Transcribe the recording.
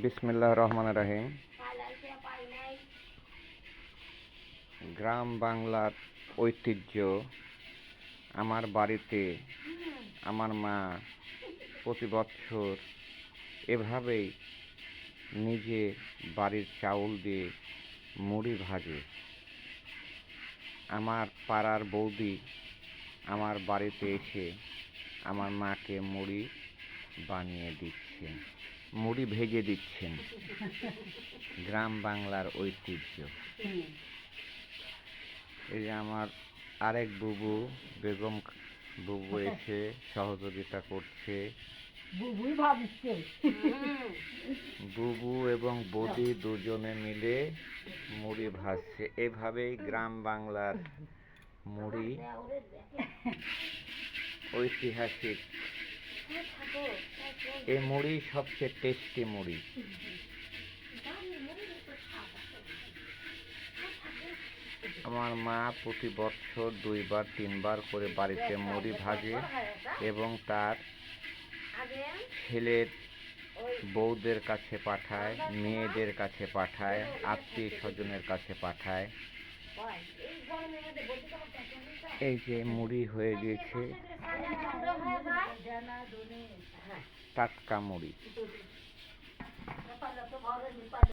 বিসমিল্লাহির রহমানির রহিম। গ্রাম বাংলার ঐতিহ্য। আমার বাড়িতে আমার মা প্রতি বছর এভাবেই নিজে বাড়ির চাউল দিয়ে মুড়ি ভাজে। আমার পাড়ার বৌদি আমার বাড়িতে এসে আমার মাকে মুড়ি বানিয়ে দিচ্ছেন, মুড়ি ভেজে দিচ্ছেন। গ্রাম বাংলার ঐতিহ্য। এই যে আমার আরেক বুবু বেগম বুবু এসে সহযোগিতা করছে। বুবু এবং বৌদি দুজনে মিলে মুড়ি ভাজছে। এভাবেই গ্রাম বাংলার মুড়ি ঐতিহাসিক। এই মুড়ি সবচেয়ে টেস্টি মুড়ি। আমার মা প্রতি বছর 2-3 বার করে বাড়িতে মুড়ি ভাজে এবং তার ছেলের বউদের কাছে পাঠায়, মেয়েদের কাছে পাঠায়, আত্মীয় স্বজনের কাছে পাঠায়। এই যে মুড়ি হয়ে গেছে, টাটকা মুড়ি।